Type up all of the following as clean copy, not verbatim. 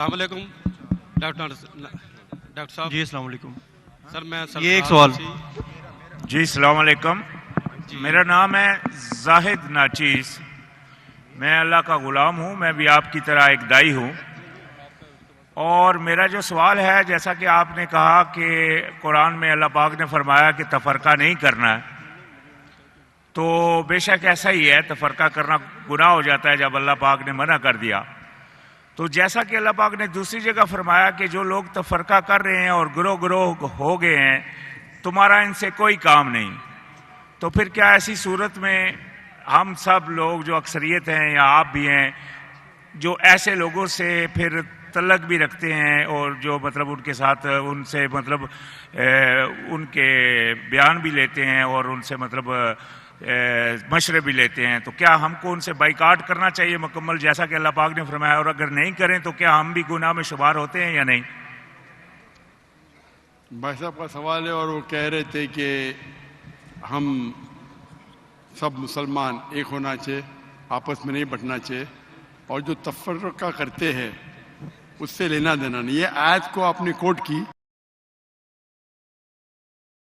السلام علیکم ڈاکٹر صاحب. جی السلام علیکم. سر میں یہ ایک سوال. جی السلام علیکم. میرا نام ہے زاہد ناچیز. میں اللہ کا غلام ہوں. میں بھی آپ کی طرح ایک دائی ہوں. اور میرا جو سوال ہے، جیسا کہ آپ نے کہا کہ قرآن میں اللہ پاک نے فرمایا کہ تفرقہ نہیں کرنا ہے، تو بے شک ایسا ہی ہے. تفرقہ کرنا گناہ ہو جاتا ہے جب اللہ پاک نے منع کر دیا. تو جیسا کہ اللہ پاک نے دوسری جگہ فرمایا کہ جو لوگ تفرقہ کر رہے ہیں اور گروہ گروہ ہو گئے ہیں، تمہارا ان سے کوئی کام نہیں. تو پھر کیا ایسی صورت میں ہم سب لوگ جو اکثریت ہیں یا آپ بھی ہیں، جو ایسے لوگوں سے پھر تعلق بھی رکھتے ہیں اور جو مطلب ان کے ساتھ ان سے مطلب ان کے بیان بھی لیتے ہیں اور ان سے مطلب مشورے بھی لیتے ہیں، تو کیا ہم کو ان سے بائیکاٹ کرنا چاہیے مکمل جیسا کہ اللہ پاک نے فرمایا؟ اور اگر نہیں کریں تو کیا ہم بھی گناہ میں شمار ہوتے ہیں یا نہیں؟ بھائی صاحب کا سوال ہے، اور وہ کہہ رہے تھے کہ ہم سب مسلمان ایک ہونا چاہیے، آپس میں نہیں بٹنا چاہیے، اور جو تفرقہ کرتے ہیں اس سے لینا دینا نہیں. یہ آیت کو آپ نے کوٹ کی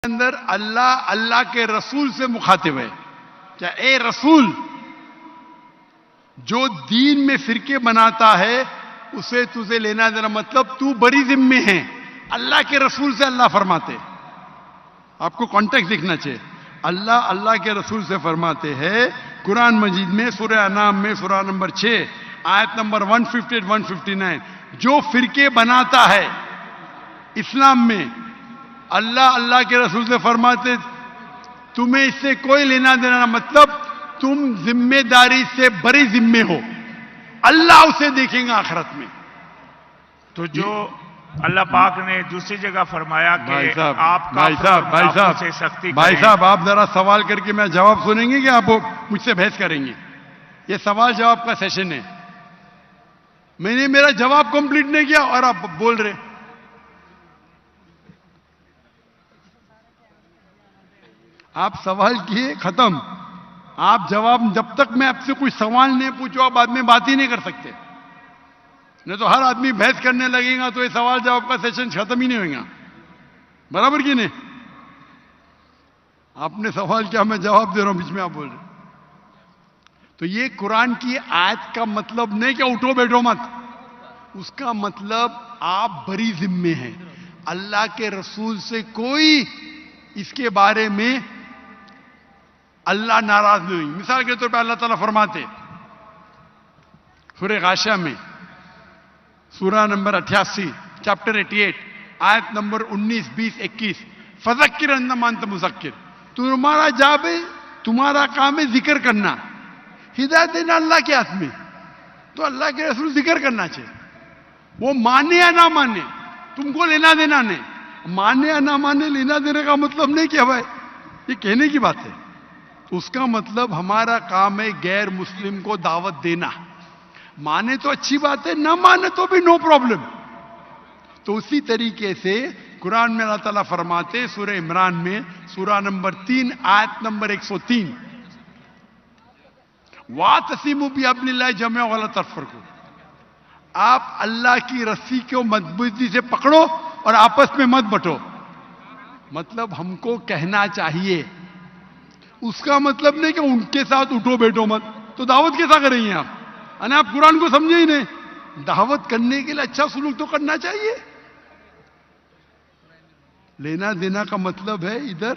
اندر اللہ کے رسول سے مخاطب ہے. کیا اے رسول، جو دین میں فرقے بناتا ہے اسے تجھے لینا دینا، مطلب تو بری ذمے ہیں. اللہ کے رسول سے اللہ فرماتے، آپ کو کانٹیکسٹ دیکھنا چاہیے. اللہ کے رسول سے فرماتے ہیں قرآن مجید میں سورہ انعام میں سورہ نمبر 6 آیت نمبر 158 159، جو فرقے بناتا ہے اسلام میں، اللہ کے رسول سے فرماتے تمہیں اس سے کوئی لینا دینا نہ، مطلب تم ذمہ داری سے بری ذمے ہو، اللہ اسے دیکھیں گا آخرت میں. تو جو اللہ پاک نے دوسری جگہ فرمایا کہ آپ سے سختی بھائی کریں. صاحب آپ ذرا سوال کر کے میں جواب سنیں گے کہ آپ مجھ سے بحث کریں گے؟ یہ سوال جواب کا سیشن ہے. میں نے میرا جواب کمپلیٹ نہیں کیا اور آپ بول رہے. آپ سوال کیے ختم. آپ جواب، جب تک میں آپ سے کوئی سوال نہیں پوچھو آپ بعد میں بات ہی نہیں کر سکتے. نہیں تو ہر آدمی بحث کرنے لگے گا تو یہ سوال جواب کا سیشن ختم ہی نہیں ہوگا. برابر کی نہیں؟ آپ نے سوال کیا، میں جواب دے رہا ہوں، بیچ میں آپ بول رہے. تو یہ قرآن کی آیت کا مطلب نہیں کہ اٹھو بیٹھو مت. اس کا مطلب آپ بری ذمے ہیں. اللہ کے رسول سے کوئی اس کے بارے میں اللہ ناراض نہیں ہوئی. مثال کے طور پہ اللہ تعالیٰ فرماتے سورہ غاشیہ میں سورہ نمبر 88 چیپٹر 88 آیت نمبر 19 20 21، فذکر انما انت مذکر، تمہارا جاب ہے، تمہارا کام ہے ذکر کرنا. ہدایت دینا اللہ کے ہاتھ میں. تو اللہ کے رسول ذکر کرنا چاہیے. وہ مانے یا نہ مانے تم کو لینا دینا نہیں. مانے یا نہ مانے لینا دینے کا مطلب نہیں کہ بھائی یہ کہنے کی بات ہے. اس کا مطلب ہمارا کام ہے غیر مسلم کو دعوت دینا. مانے تو اچھی بات ہے، نہ مانے تو بھی نو پرابلم. تو اسی طریقے سے قرآن میں اللہ تعالیٰ فرماتے سورہ عمران میں سورہ نمبر 3 آیت نمبر 103، وَاعْتَصِمُوا بِحَبْلِ اللَّهِ جَمِيعًا وَلَا تَفَرَّقُوا، آپ اللہ کی رسی کو مضبوطی سے پکڑو اور آپس میں مت بٹو. مطلب ہم کو کہنا چاہیے. اس کا مطلب نہیں کہ ان کے ساتھ اٹھو بیٹھو مت. تو دعوت کیسا کریں گے آپ؟ یعنی آپ قرآن کو سمجھے ہی نہیں. دعوت کرنے کے لیے اچھا سلوک تو کرنا چاہیے. لینا دینا کا مطلب ہے ادھر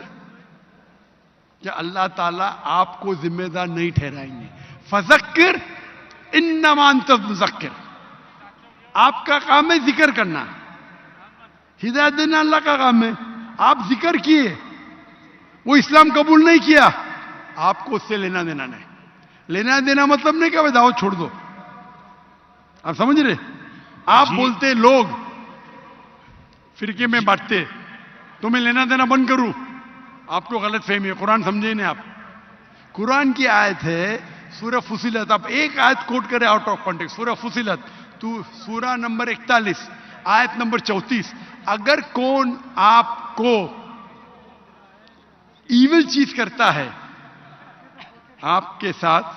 کہ اللہ تعالیٰ آپ کو ذمہ دار نہیں ٹھہرائیں گے. فذکر انما انت مذکر، آپ کا کام ہے ذکر کرنا. ہدایت دینا اللہ کا کام ہے. آپ ذکر کیے، وہ اسلام قبول نہیں کیا، آپ کو اس سے لینا دینا نہیں. لینا دینا مطلب نہیں کہ بھائی دعوت چھوڑ دو. آپ سمجھ رہے؟ آپ بولتے لوگ فرقے میں بانٹتے تو میں لینا دینا بند کروں، آپ کو غلط فہمی ہے. قرآن سمجھے نہیں آپ. قرآن کی آیت ہے سورہ فصلت. آپ ایک آیت کوٹ کرے آؤٹ آف کانٹیکسٹ. سورہ فصلت تو سورہ نمبر 41 آیت نمبر 34، اگر کون آپ کو ایول چیز کرتا ہے، آپ کے ساتھ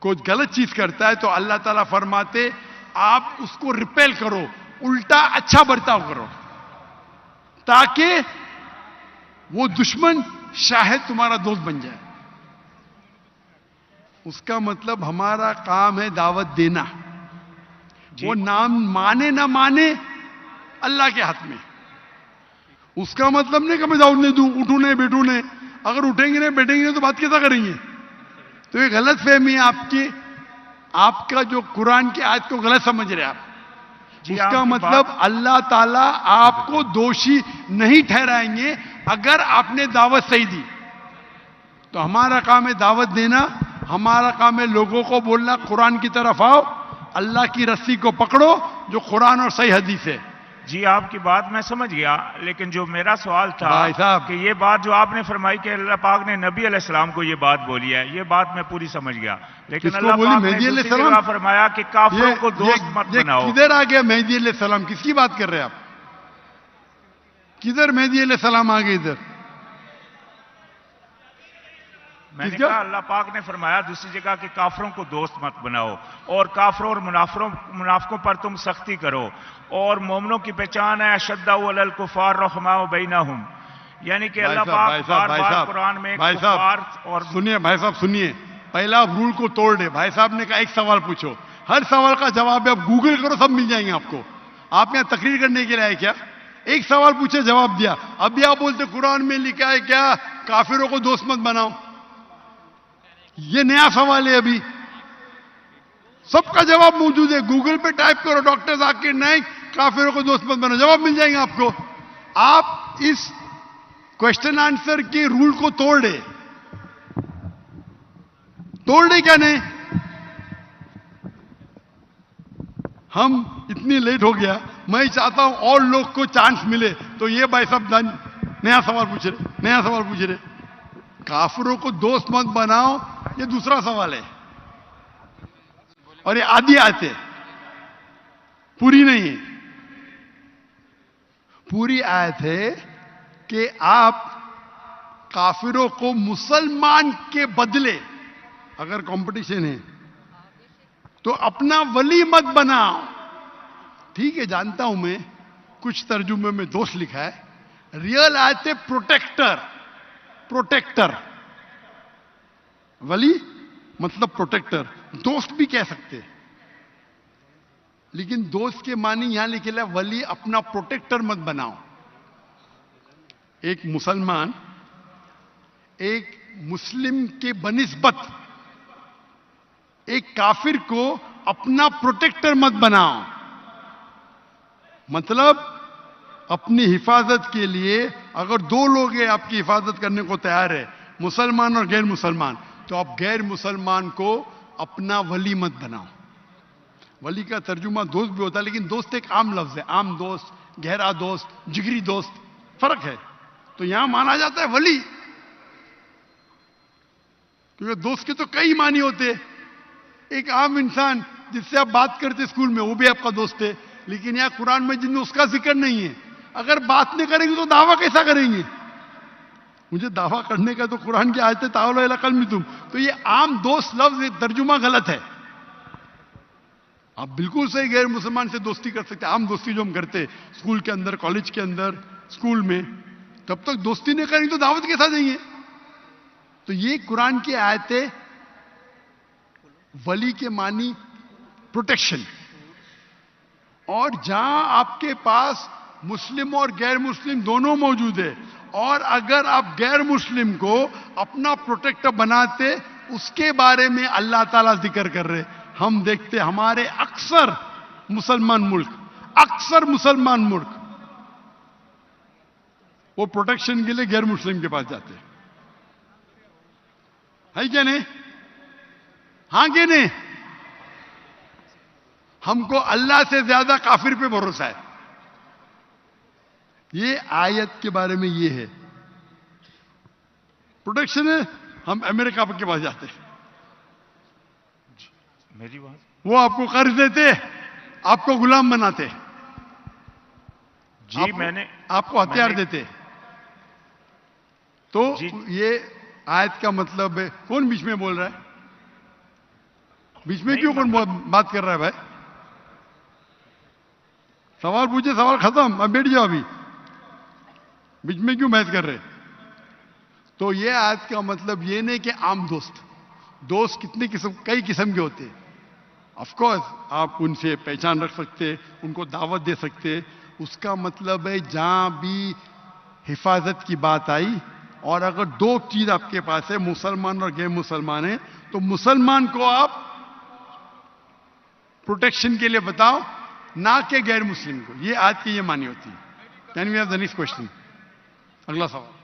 کوئی غلط چیز کرتا ہے، تو اللہ تعالیٰ فرماتے آپ اس کو ریپیل کرو, الٹا اچھا برتاؤ کرو, تاکہ وہ دشمن شاید تمہارا دوست بن جائے. اس کا مطلب ہمارا کام ہے دعوت دینا. وہ نام مانے نہ مانے اللہ کے ہاتھ میں. اس کا مطلب نہیں کہ میں دعوت نہیں دوں, اٹھوں نہیں بیٹھوں نہیں. اگر اٹھیں گے نہیں بیٹھیں گے نہیں تو بات کیسا کریں گے؟ تو یہ غلط فہمی ہے آپ کی. آپ کا جو قرآن کی آیت کو غلط سمجھ رہے آپ. اس کا مطلب اللہ تعالیٰ آپ کو دوشی نہیں ٹھہرائیں گے اگر آپ نے دعوت صحیح دی. تو ہمارا کام ہے دعوت دینا, ہمارا کام ہے لوگوں کو بولنا قرآن کی طرف آؤ, اللہ کی رسی کو پکڑو جو قرآن اور صحیح حدیث ہے. جی آپ کی بات میں سمجھ گیا, لیکن جو میرا سوال تھا بھائی صاحب, کہ یہ بات جو آپ نے فرمائی کہ اللہ پاک نے نبی علیہ السلام کو یہ بات بولی ہے, یہ بات میں پوری سمجھ گیا. لیکن اللہ پاک نے دوسری جگہ فرمایا کہ کافروں کو دوست مت بناؤ. کدھر آ گیا مہدی علیہ السلام؟ کس کی بات کر رہے ہیں آپ؟ کدھر مہدی علیہ السلام آ گئے ادھر؟ میں نے کہا اللہ پاک نے فرمایا دوسری جگہ کہ کافروں کو دوست مت بناؤ, اور کافروں اور منافقوں پر تم سختی کرو, اور مومنوں کی پہچان ہے اشداء علی الکفار رحماء بینہم. یعنی کہ اللہ پاک بار بار قرآن میں کفار اور سنیے بھائی صاحب سنیے, پہلا آپ رول کو توڑ دے. بھائی صاحب نے کہا ایک سوال پوچھو, ہر سوال کا جواب ہے, آپ گوگل کرو سب مل جائیں گے آپ کو. آپ یہاں تقریر کرنے کے لیے آئے کیا؟ ایک سوال پوچھے جواب دیا. ابھی آپ بولتے قرآن میں لکھا ہے کیا کافروں کو دوست مت بناؤ. یہ نیا سوال ہے, ابھی سب کا جواب موجود ہے. گوگل پہ ٹائپ کرو ڈاکٹر ذاکر نائک کافروں کو دوست مت بناؤ, جواب مل جائیں گے آپ کو. آپ اس کوشچن آنسر کے رول کو توڑ دے کیا نہیں؟ ہم اتنی لیٹ ہو گیا. میں چاہتا ہوں اور لوگ کو چانس ملے. تو یہ بھائی صاحب نیا سوال پوچھ رہے, کافروں کو دوست مت بناؤ, یہ دوسرا سوال ہے. اور یہ آدھی آیت ہے, پوری نہیں ہے. پوری آیت ہے کہ آپ کافروں کو مسلمان کے بدلے, اگر کمپٹیشن ہے تو اپنا ولی مت بناؤ. ٹھیک ہے جانتا ہوں میں, کچھ ترجمے میں دوست لکھا ہے. ریئل آیت ہے پروٹیکٹر. ولی مطلب پروٹیکٹر, دوست بھی کہہ سکتے, لیکن دوست کے معنی یہاں لکھے ہے ولی اپنا پروٹیکٹر مت بناؤ. ایک مسلمان ایک مسلم کے بنسبت ایک کافر کو اپنا پروٹیکٹر مت بناؤ. مطلب اپنی حفاظت کے لیے اگر دو لوگ ہیں آپ کی حفاظت کرنے کو تیار ہے, مسلمان اور غیر مسلمان, تو آپ غیر مسلمان کو اپنا ولی مت بناؤ. ولی کا ترجمہ دوست بھی ہوتا ہے, لیکن دوست ایک عام لفظ ہے. عام دوست, گہرا دوست, جگری دوست, فرق ہے. تو یہاں مانا جاتا ہے ولی, کیونکہ دوست کے تو کئی معنی ہوتے. ایک عام انسان جس سے آپ بات کرتے اسکول میں, وہ بھی آپ کا دوست ہے. لیکن یہاں قرآن میں جن میں اس کا ذکر نہیں ہے, اگر بات نہیں کریں گے تو دعویٰ کیسا کریں گے؟ مجھے دعویٰ کرنے کا تو قرآن کی آیت ہے تعالوا الی قلبکم. تو یہ عام دوست لفظ ترجمہ غلط ہے. آپ بالکل صحیح غیر مسلمان سے دوستی کر سکتے. عام دوستی جو ہم کرتے اسکول کے اندر, کالج کے اندر, اسکول میں, تب تک دوستی نہیں کریں تو دعوت کیسا دیں گے؟ تو یہ قرآن کی آیت ہے. ولی کے معنی پروٹیکشن. اور جہاں آپ کے پاس مسلم اور غیر مسلم دونوں موجود ہے, اور اگر آپ غیر مسلم کو اپنا پروٹیکٹر بناتے, اس کے بارے میں اللہ تعالیٰ ذکر کر رہے. ہم دیکھتے ہمارے اکثر مسلمان ملک وہ پروٹیکشن کے لیے غیر مسلم کے پاس جاتے ہے کیا نہیں؟ ہاں کہ نہیں؟ ہم کو اللہ سے زیادہ کافر پہ بھروسہ ہے. یہ آیت کے بارے میں یہ ہے پروٹیکشن ہے. ہم امریکہ کے پاس جاتے ہیں, میری بات, وہ آپ کو قرض دیتے, آپ کو غلام بناتے, جی میں نے آپ کو ہتھیار دیتے. تو یہ آیت کا مطلب ہے. کون بیچ میں بول رہا ہے؟ بیچ میں کیوں کون بات کر رہا ہے بھائی؟ سوال پوچھے, سوال ختم, اب بیٹھ جاؤ, ابھی بیچ میں کیوں بحث کر رہے؟ تو یہ آج کا مطلب یہ نہیں کہ عام دوست کتنے قسم, کئی قسم کے ہوتے ہیں. آف کورس آپ ان سے پہچان رکھ سکتے, ان کو دعوت دے سکتے. اس کا مطلب ہے جہاں بھی حفاظت کی بات آئی, اور اگر دو چیز آپ کے پاس ہے, مسلمان اور غیر مسلمان ہیں, تو مسلمان کو آپ پروٹیکشن کے لیے بتاؤ, نہ کہ غیر مسلم کو. یہ آج کی یہ معنی ہوتی ہے. Can we have the next question? اگلا سوال.